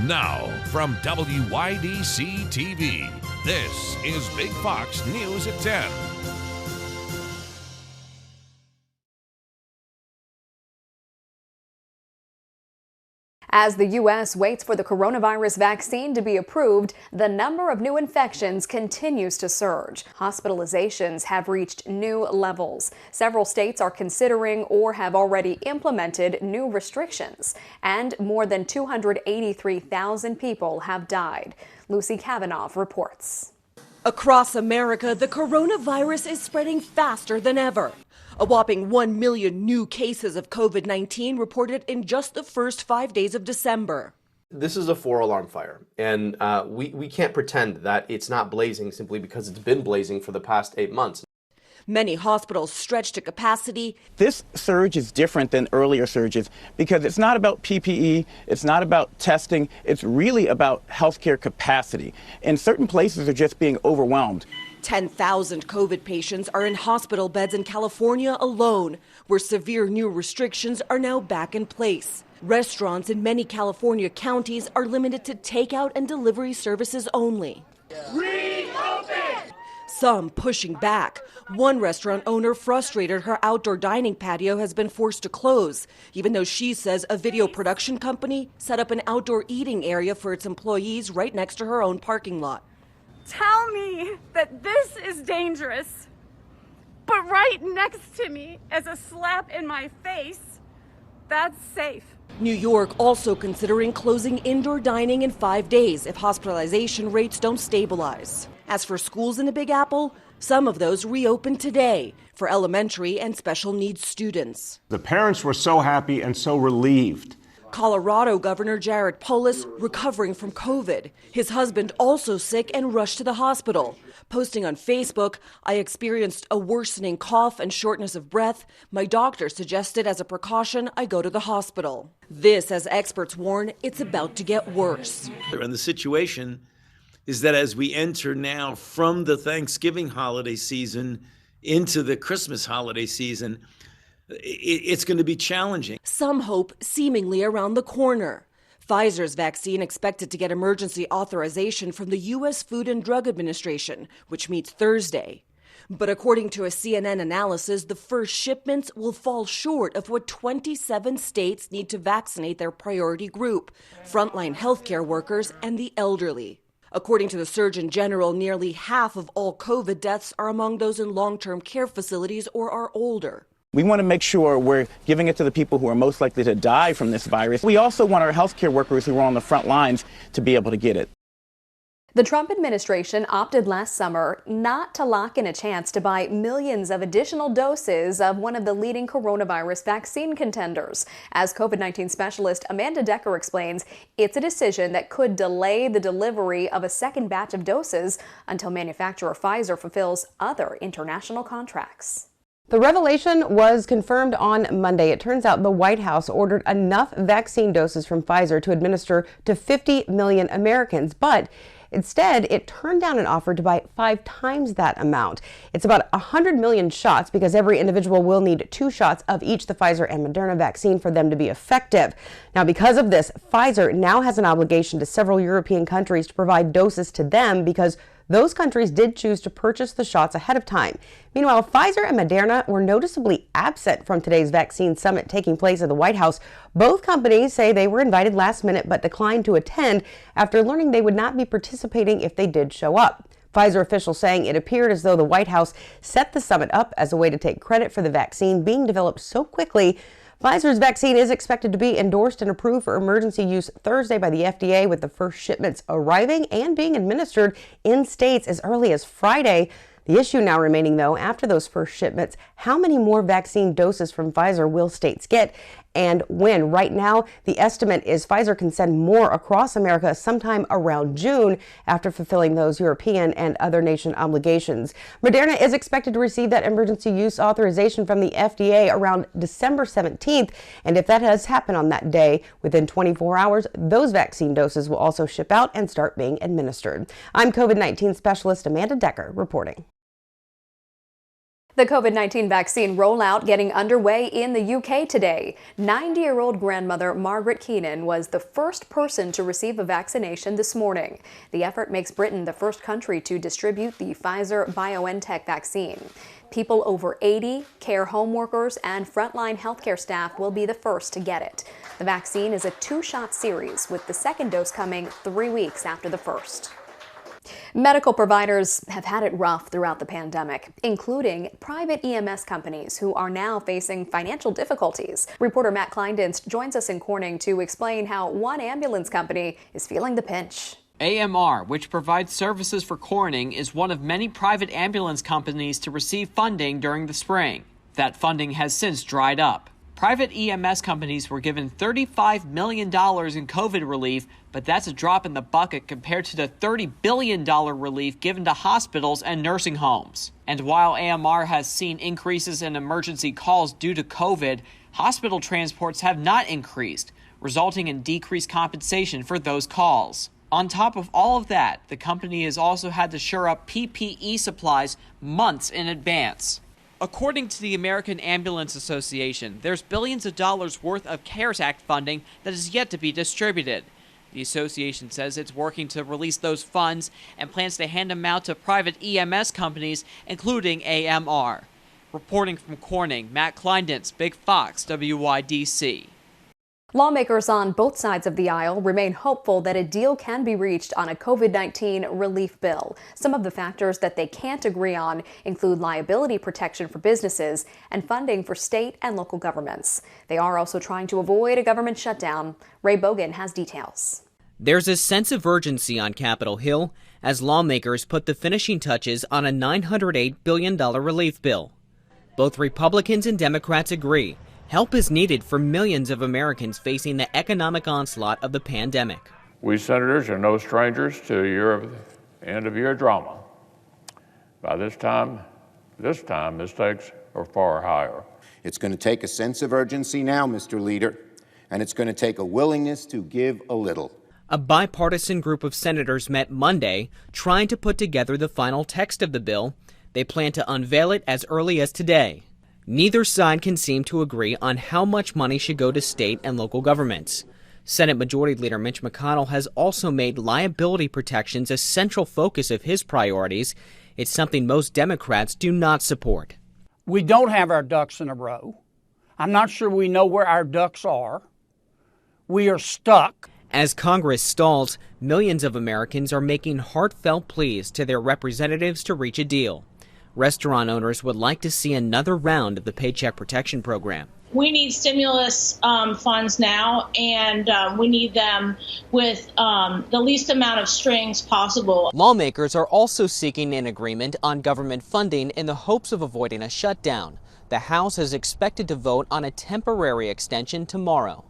Now, from WYDC TV, this is Big Fox News at 10. As the U.S. waits for the coronavirus vaccine to be approved, the number of new infections continues to surge. Hospitalizations have reached new levels. Several states are considering or have already implemented new restrictions, and more than 283,000 people have died. Lucy Kavanaugh reports. Across America, the coronavirus is spreading faster than ever. A whopping 1 million new cases of COVID-19 reported in just the first 5 days of December. This is a 4-alarm fire, and we can't pretend that it's not blazing simply because it's been blazing for the past 8 months. Many hospitals stretched to capacity. This surge is different than earlier surges because it's not about PPE, it's not about testing, it's really about healthcare capacity. And certain places are just being overwhelmed. 10,000 COVID patients are in hospital beds in California alone, where severe new restrictions are now back in place. Restaurants in many California counties are limited to takeout and delivery services only. Reopen! Some pushing back. One restaurant owner frustrated her outdoor dining patio has been forced to close, even though she says a video production company set up an outdoor eating area for its employees right next to her own parking lot. Tell me that this is dangerous, but right next to me as a slap in my face, that's safe. New York also considering closing indoor dining in 5 days if hospitalization rates don't stabilize. As for schools in the Big Apple, some of those reopened today for elementary and special needs students. The parents were so happy and so relieved. Colorado Governor Jared Polis recovering from COVID. His husband also sick and rushed to the hospital. Posting on Facebook, "I experienced a worsening cough and shortness of breath. My doctor suggested as a precaution I go to the hospital." This, as experts warn, it's about to get worse. And the situation is that as we enter now from the Thanksgiving holiday season into the Christmas holiday season, it's going to be challenging. Some hope seemingly around the corner. Pfizer's vaccine expected to get emergency authorization from the U.S. Food and Drug Administration, which meets Thursday. But according to a CNN analysis, the first shipments will fall short of what 27 states need to vaccinate their priority group, frontline healthcare workers and the elderly. According to the Surgeon General, nearly half of all COVID deaths are among those in long-term care facilities or are older. We want to make sure we're giving it to the people who are most likely to die from this virus. We also want our healthcare workers who are on the front lines to be able to get it. The Trump administration opted last summer not to lock in a chance to buy millions of additional doses of one of the leading coronavirus vaccine contenders. As COVID-19 specialist Amanda Decker explains, it's a decision that could delay the delivery of a second batch of doses until manufacturer Pfizer fulfills other international contracts. The revelation was confirmed on Monday. It turns out the White House ordered enough vaccine doses from Pfizer to administer to 50 million Americans, but instead, it turned down an offer to buy 5 times that amount. It's about 100 million shots because every individual will need 2 shots of each the Pfizer and Moderna vaccine for them to be effective. Now, because of this, Pfizer now has an obligation to several European countries to provide doses to them because those countries did choose to purchase the shots ahead of time. Meanwhile, Pfizer and Moderna were noticeably absent from today's vaccine summit taking place at the White House. Both companies say they were invited last minute but declined to attend after learning they would not be participating if they did show up. Pfizer officials saying it appeared as though the White House set the summit up as a way to take credit for the vaccine being developed so quickly. Pfizer's vaccine is expected to be endorsed and approved for emergency use Thursday by the FDA, with the first shipments arriving and being administered in states as early as Friday. The issue now remaining, though, after those first shipments, how many more vaccine doses from Pfizer will states get and when? Right now, the estimate is Pfizer can send more across America sometime around June after fulfilling those European and other nation obligations. Moderna is expected to receive that emergency use authorization from the FDA around December 17th. And if that does happen on that day, within 24 hours, those vaccine doses will also ship out and start being administered. I'm COVID-19 specialist Amanda Decker reporting. The COVID-19 vaccine rollout getting underway in the UK today. 90-year-old grandmother Margaret Keenan was the first person to receive a vaccination this morning. The effort makes Britain the first country to distribute the Pfizer-BioNTech vaccine. People over 80, care home workers, and frontline healthcare staff will be the first to get it. The vaccine is a 2-shot series, with the second dose coming 3 weeks after the first. Medical providers have had it rough throughout the pandemic, including private EMS companies who are now facing financial difficulties. Reporter Matt Kleindinst joins us in Corning to explain how one ambulance company is feeling the pinch. AMR, which provides services for Corning, is one of many private ambulance companies to receive funding during the spring. That funding has since dried up. Private EMS companies were given $35 million in COVID relief, but that's a drop in the bucket compared to the $30 billion relief given to hospitals and nursing homes. And while AMR has seen increases in emergency calls due to COVID, hospital transports have not increased, resulting in decreased compensation for those calls. On top of all of that, the company has also had to shore up PPE supplies months in advance. According to the American Ambulance Association, there's billions of dollars worth of CARES Act funding that is yet to be distributed. The association says it's working to release those funds and plans to hand them out to private EMS companies, including AMR. Reporting from Corning, Matt Kleindinst, Big Fox, WYDC. Lawmakers on both sides of the aisle remain hopeful that a deal can be reached on a COVID-19 relief bill. Some of the factors that they can't agree on include liability protection for businesses and funding for state and local governments. They are also trying to avoid a government shutdown. Ray Bogan has details. There's a sense of urgency on Capitol Hill as lawmakers put the finishing touches on a $908 billion relief bill. Both Republicans and Democrats agree help is needed for millions of Americans facing the economic onslaught of the pandemic. We senators are no strangers to a year of end-of-year drama. By this time, the stakes are far higher. It's going to take a sense of urgency now, Mr. Leader, and it's going to take a willingness to give a little. A bipartisan group of senators met Monday trying to put together the final text of the bill. They plan to unveil it as early as today. Neither side can seem to agree on how much money should go to state and local governments. Senate Majority Leader Mitch McConnell has also made liability protections a central focus of his priorities. It's something most Democrats do not support. We don't have our ducks in a row. I'm not sure we know where our ducks are. We are stuck. As Congress stalls, millions of Americans are making heartfelt pleas to their representatives to reach a deal. Restaurant owners would like to see another round of the Paycheck Protection Program. We need stimulus funds now, and we need them with the least amount of strings possible. Lawmakers are also seeking an agreement on government funding in the hopes of avoiding a shutdown. The House is expected to vote on a temporary extension tomorrow.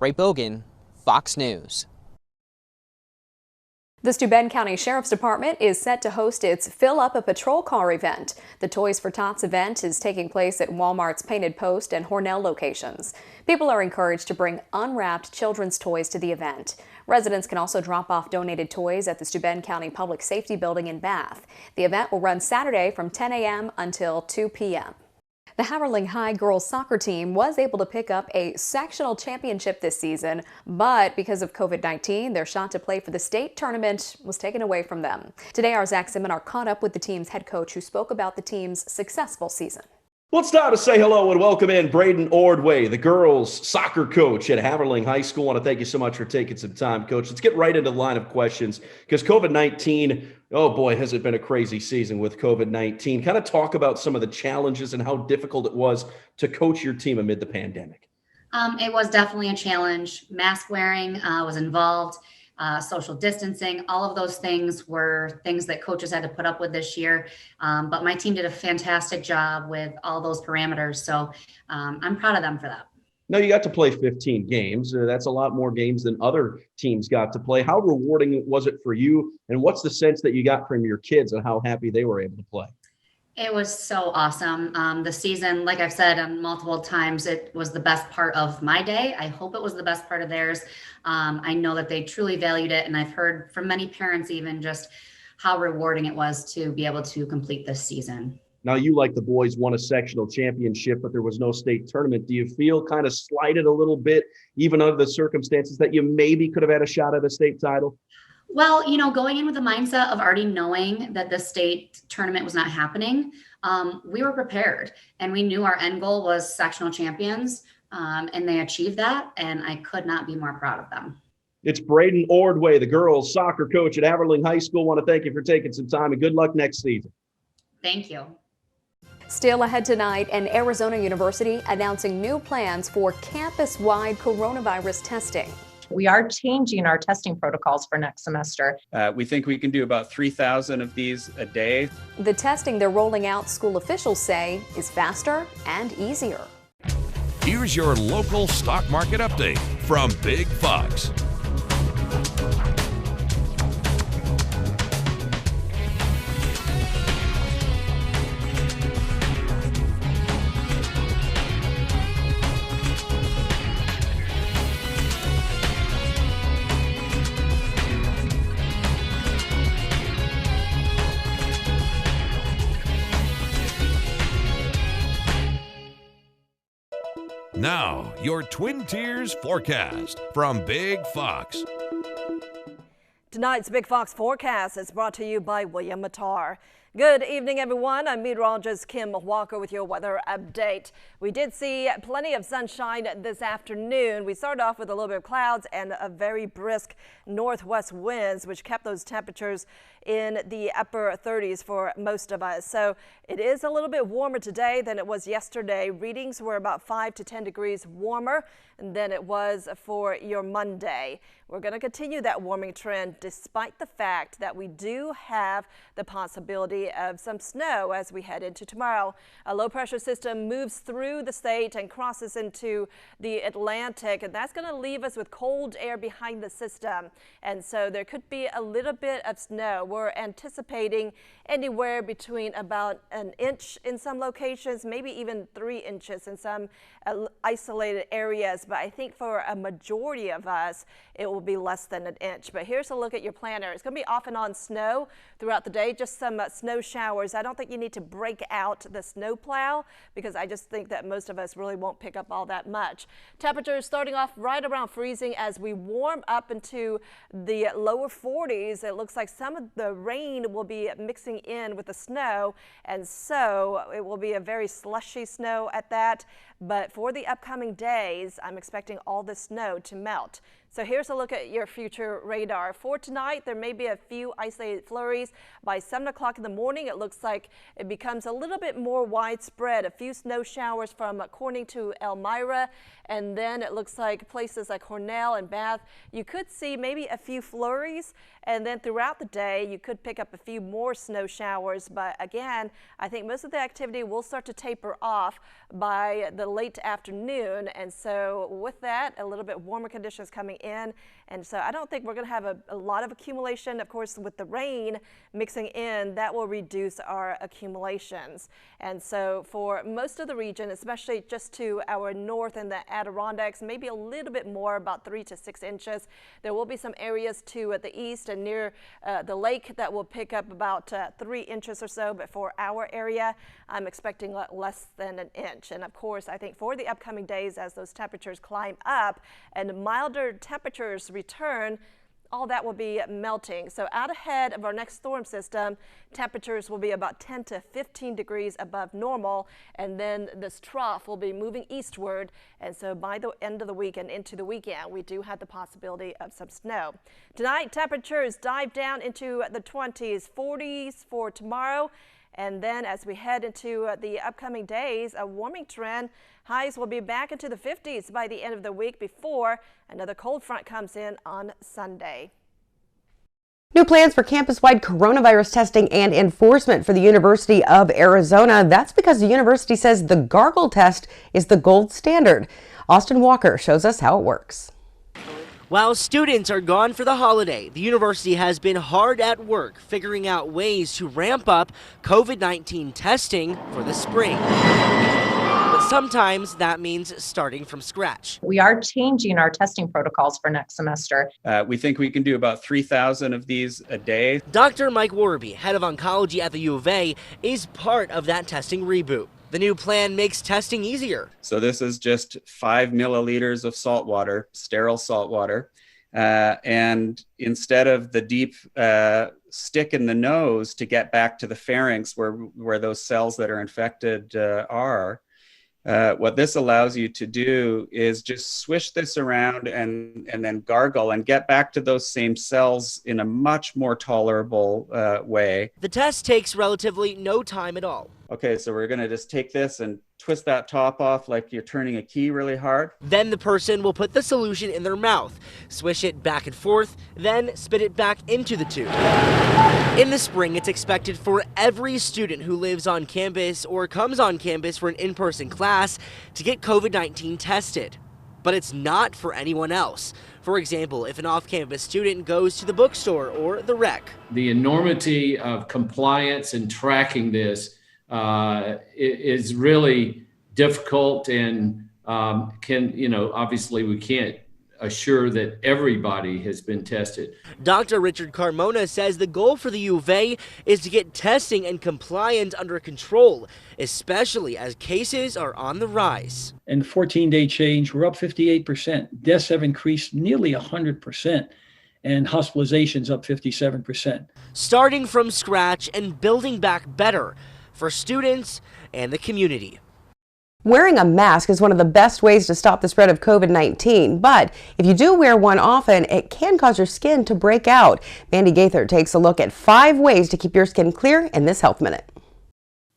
Ray Bogan, Fox News. The Steuben County Sheriff's Department is set to host its Fill Up a Patrol Car event. The Toys for Tots event is taking place at Walmart's Painted Post and Hornell locations. People are encouraged to bring unwrapped children's toys to the event. Residents can also drop off donated toys at the Steuben County Public Safety Building in Bath. The event will run Saturday from 10 a.m. until 2 p.m. The Haverling High girls soccer team was able to pick up a sectional championship this season, but because of COVID-19, their shot to play for the state tournament was taken away from them. Today, our Zach Simonar caught up with the team's head coach who spoke about the team's successful season. Well, it's time to say hello and welcome in Braden Ordway, the girls soccer coach at Haverling High School. I want to thank you so much for taking some time, Coach. Let's get right into the line of questions because COVID-19, oh boy, has it been a crazy season with COVID-19. Kind of talk about some of the challenges and how difficult it was to coach your team amid the pandemic. It was definitely a challenge. Mask wearing was involved. Social distancing, all of those things were things that coaches had to put up with this year. But my team did a fantastic job with all those parameters. So I'm proud of them for that. Now, you got to play 15 games. That's a lot more games than other teams got to play. How rewarding was it for you? And what's the sense that you got from your kids and how happy they were able to play? It was so awesome. The season, like I've said multiple times, it was the best part of my day. I hope it was the best part of theirs. I know that they truly valued it. And I've heard from many parents even just how rewarding it was to be able to complete this season. Now, you, like the boys, won a sectional championship, but there was no state tournament. Do you feel kind of slighted a little bit, even under the circumstances, that you maybe could have had a shot at a state title? Well, going in with the mindset of already knowing that the state tournament was not happening, we were prepared, and we knew our end goal was sectional champions, and they achieved that, and I could not be more proud of them. It's Braden Ordway, the girls' soccer coach at Haverling High School. I want to thank you for taking some time, and good luck next season. Thank you. Still ahead tonight, and Arizona University announcing new plans for campus-wide coronavirus testing. We are changing our testing protocols for next semester. We think we can do about 3,000 of these a day. The testing they're rolling out, school officials say, is faster and easier. Here's your local stock market update from Big Fox. Now, your Twin Tiers forecast from Big Fox. Tonight's Big Fox forecast is brought to you by William Mattar. Good evening, everyone. I'm meteorologist Kim Walker with your weather update. We did see plenty of sunshine this afternoon. We started off with a little bit of clouds and a very brisk northwest winds, which kept those temperatures in the upper 30s for most of us. So it is a little bit warmer today than it was yesterday. Readings were about 5 to 10 degrees warmer than it was for your Monday. We're going to continue that warming trend despite the fact that we do have the possibility of some snow as we head into tomorrow. A low pressure system moves through the state and crosses into the Atlantic, and that's going to leave us with cold air behind the system. And so there could be a little bit of snow. We're anticipating anywhere between about an inch in some locations, maybe even 3 inches in some isolated areas. But I think for a majority of us, it will be less than an inch. But here's a look at your planner. It's going to be off and on snow throughout the day, just some snow showers. I don't think you need to break out the snow plow because I just think that most of us really won't pick up all that much. Temperatures starting off right around freezing as we warm up into the lower 40s. It looks like some of the rain will be mixing in with the snow, and so it will be a very slushy snow at that. But for the upcoming days, I'm expecting all the snow to melt. So here's a look at your future radar. For tonight, there may be a few isolated flurries. By 7 o'clock in the morning, it looks like it becomes a little bit more widespread. A few snow showers from Corning to Elmira, and then it looks like places like Cornell and Bath, you could see maybe a few flurries, and then throughout the day, you could pick up a few more snow showers. But again, I think most of the activity will start to taper off by the late afternoon, and so with that, a little bit warmer conditions coming in, and so I don't think we're going to have a lot of accumulation. Of course, with the rain mixing in, that will reduce our accumulations. And so for most of the region, especially just to our north in the Adirondacks, maybe a little bit more, about 3 to 6 inches. There will be some areas to the east and near the lake that will pick up about 3 inches or so, but for our area, I'm expecting less than an inch. And of course, I think for the upcoming days, as those temperatures climb up and milder temperatures return, all that will be melting. So out ahead of our next storm system, temperatures will be about 10 to 15 degrees above normal, and then this trough will be moving eastward. And so by the end of the week and into the weekend, we do have the possibility of some snow. Tonight, temperatures dive down into the 20s, 40s for tomorrow. And then as we head into the upcoming days, a warming trend. Highs will be back into the 50s by the end of the week before another cold front comes in on Sunday. New plans for campus-wide coronavirus testing and enforcement for the University of Arizona. That's because the university says the gargle test is the gold standard. Austin Walker shows us how it works. While students are gone for the holiday, the university has been hard at work figuring out ways to ramp up COVID-19 testing for the spring. But Sometimes that means starting from scratch. We are changing our testing protocols for next semester. We think we can do about 3,000 of these a day. Dr. Mike Warby, head of oncology at the U of A, is part of that testing reboot. The new plan makes testing easier. So this is just 5 milliliters of salt water, sterile salt water. And instead of the deep stick in the nose to get back to the pharynx where those cells that are infected are, what this allows you to do is just swish this around and then gargle and get back to those same cells in a much more tolerable way. The test takes relatively no time at all. Okay, so we're gonna just take this and twist that top off like you're turning a key really hard. Then the person will put the solution in their mouth, swish it back and forth, then spit it back into the tube. In the spring, it's expected for every student who lives on campus or comes on campus for an in-person class to get COVID-19 tested. But it's not for anyone else. For example, if an off-campus student goes to the bookstore or the rec. The enormity of compliance and tracking this is really difficult, and obviously we can't assure that everybody has been tested. Dr. Richard Carmona says the goal for the U of A is to get testing and compliance under control, especially as cases are on the rise. In the 14-day change, we're up 58%. Deaths have increased nearly 100%, and hospitalizations up 57%. Starting from scratch and building back better for students and the community. Wearing a mask is one of the best ways to stop the spread of COVID-19, but if you do wear one often, it can cause your skin to break out. Mandy Gaither takes a look at 5 ways to keep your skin clear in this Health Minute.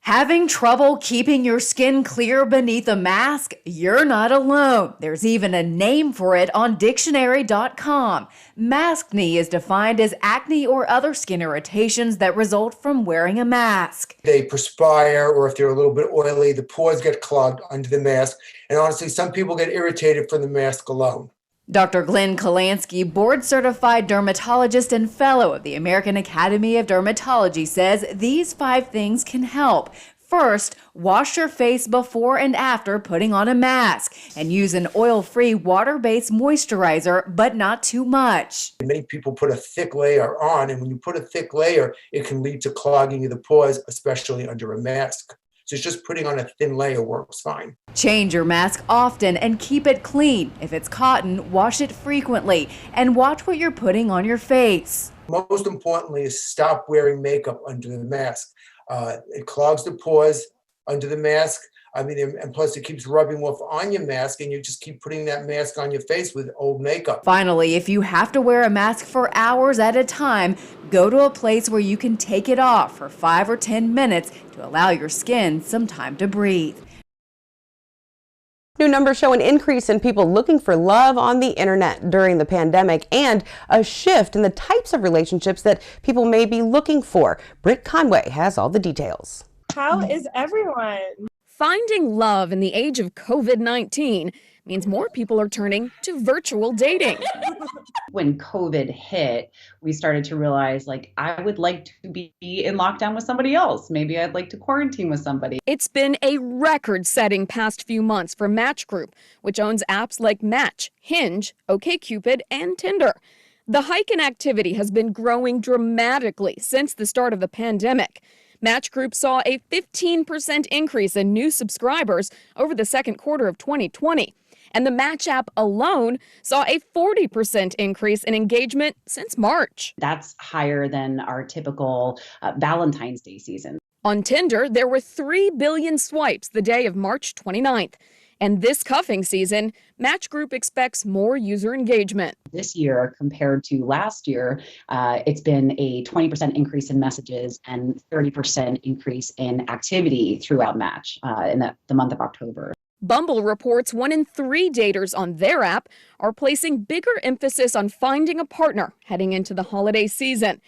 Having trouble keeping your skin clear beneath a mask? You're not alone. There's even a name for it on dictionary.com. Maskne is defined as acne or other skin irritations that result from wearing a mask. They perspire, or if they're a little bit oily, the pores get clogged under the mask. And honestly, some people get irritated from the mask alone. Dr. Glenn Kalansky, board-certified dermatologist and fellow of the American Academy of Dermatology, says these 5 things can help. First, wash your face before and after putting on a mask, and use an oil-free water-based moisturizer, but not too much. Many people put a thick layer on, and when you put a thick layer, it can lead to clogging of the pores, especially under a mask. So just putting on a thin layer works fine. Change your mask often and keep it clean. If it's cotton, wash it frequently and watch what you're putting on your face. Most importantly is stop wearing makeup under the mask. It clogs the pores under the mask. And plus it keeps rubbing off on your mask, and you just keep putting that mask on your face with old makeup. Finally, if you have to wear a mask for hours at a time, go to a place where you can take it off for 5 or 10 minutes to allow your skin some time to breathe. New numbers show an increase in people looking for love on the internet during the pandemic and a shift in the types of relationships that people may be looking for. Britt Conway has all the details. How is everyone? Finding love in the age of COVID-19 means more people are turning to virtual dating. When COVID hit, we started to realize, I would like to be in lockdown with somebody else. Maybe I'd like to quarantine with somebody. It's been a record-setting past few months for Match Group, which owns apps like Match, Hinge, OkCupid, and Tinder. The hike in activity has been growing dramatically since the start of the pandemic. Match Group saw a 15% increase in new subscribers over the second quarter of 2020. And the Match app alone saw a 40% increase in engagement since March. That's higher than our typical Valentine's Day season. On Tinder, there were 3 billion swipes the day of March 29th. And this cuffing season, Match Group expects more user engagement. This year, compared to last year, it's been a 20% increase in messages and 30% increase in activity throughout Match in the month of October. Bumble reports 1 in 3 daters on their app are placing bigger emphasis on finding a partner heading into the holiday season,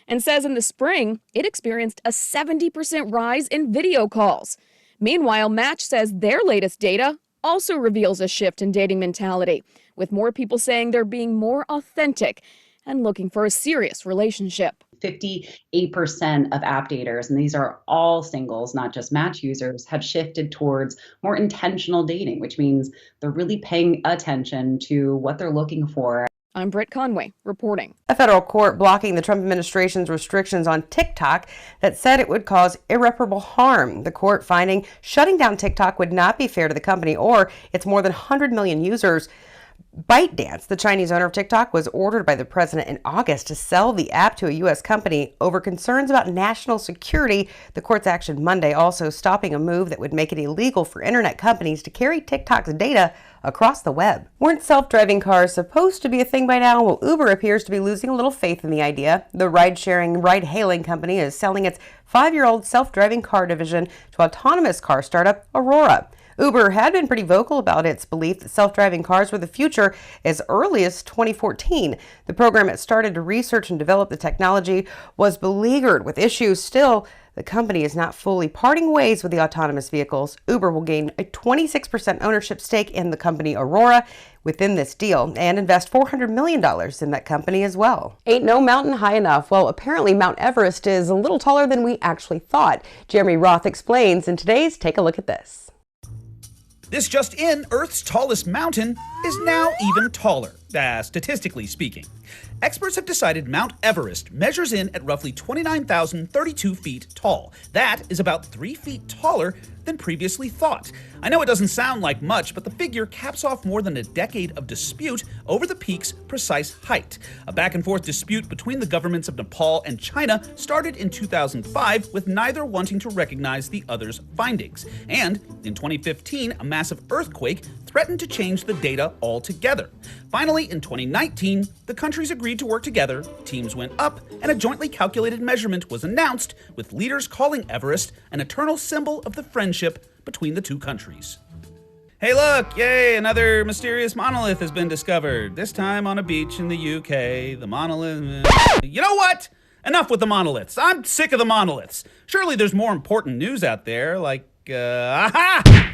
and says in the spring, it experienced a 70% rise in video calls. Meanwhile, Match says their latest data also reveals a shift in dating mentality, with more people saying they're being more authentic and looking for a serious relationship. 58% of app daters, and these are all singles, not just match users, have shifted towards more intentional dating, which means they're really paying attention to what they're looking for. I'm Britt Conway reporting. A federal court blocking the Trump administration's restrictions on TikTok that said it would cause irreparable harm. The court finding shutting down TikTok would not be fair to the company or its more than 100 million users. ByteDance, the Chinese owner of TikTok, was ordered by the president in August to sell the app to a U.S. company over concerns about national security. The court's action Monday also stopping a move that would make it illegal for internet companies to carry TikTok's data across the web. Weren't self-driving cars supposed to be a thing by now? Well, Uber appears to be losing a little faith in the idea. The ride-sharing, ride-hailing company is selling its 5-year-old self-driving car division to autonomous car startup Aurora. Uber had been pretty vocal about its belief that self-driving cars were the future as early as 2014. The program it started to research and develop the technology was beleaguered with issues. Still, the company is not fully parting ways with the autonomous vehicles. Uber will gain a 26% ownership stake in the company Aurora within this deal and invest $400 million in that company as well. Ain't no mountain high enough. Well, apparently Mount Everest is a little taller than we actually thought. Jeremy Roth explains in today's Take a Look at This. This just in, Earth's tallest mountain is now even taller, statistically speaking. Experts have decided Mount Everest measures in at roughly 29,032 feet tall. That is about 3 feet taller than previously thought. I know it doesn't sound like much, but the figure caps off more than a decade of dispute over the peak's precise height. A back-and-forth dispute between the governments of Nepal and China started in 2005, with neither wanting to recognize the other's findings. And in 2015, a massive earthquake threatened to change the data altogether. Finally, in 2019, the countries agreed to work together, teams went up, and a jointly calculated measurement was announced, with leaders calling Everest an eternal symbol of the friendship between the two countries. Hey look, yay, another mysterious monolith has been discovered, this time on a beach in the UK. The monolith... You know what? Enough with the monoliths. I'm sick of the monoliths. Surely there's more important news out there, like,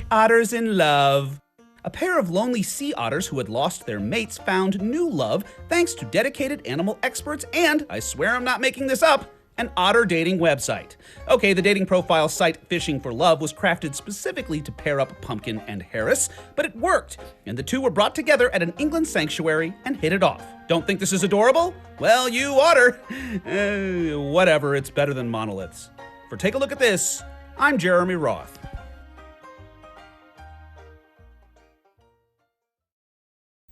otters in love. A pair of lonely sea otters who had lost their mates found new love thanks to dedicated animal experts and, I swear I'm not making this up, an otter dating website. Okay, the dating profile site Fishing for Love was crafted specifically to pair up Pumpkin and Harris, but it worked, and the two were brought together at an England sanctuary and hit it off. Don't think this is adorable? Well, you otter. Whatever, it's better than monoliths. For Take a Look at This, I'm Jeremy Roth.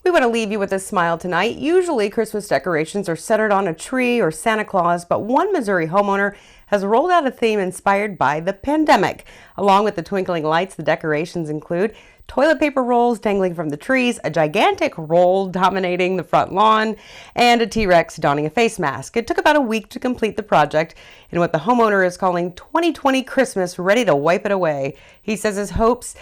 We want to leave you with a smile tonight. Usually Christmas decorations are centered on a tree or Santa Claus, but one Missouri homeowner has rolled out a theme inspired by the pandemic. Along with the twinkling lights, the decorations include toilet paper rolls dangling from the trees, a gigantic roll dominating the front lawn, and a T-Rex donning a face mask. It took about a week to complete the project in what the homeowner is calling 2020 Christmas, ready to wipe it away. He says his hopes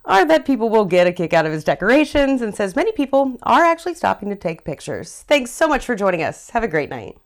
are that people will get a kick out of his decorations and says many people are actually stopping to take pictures. Thanks so much for joining us. Have a great night.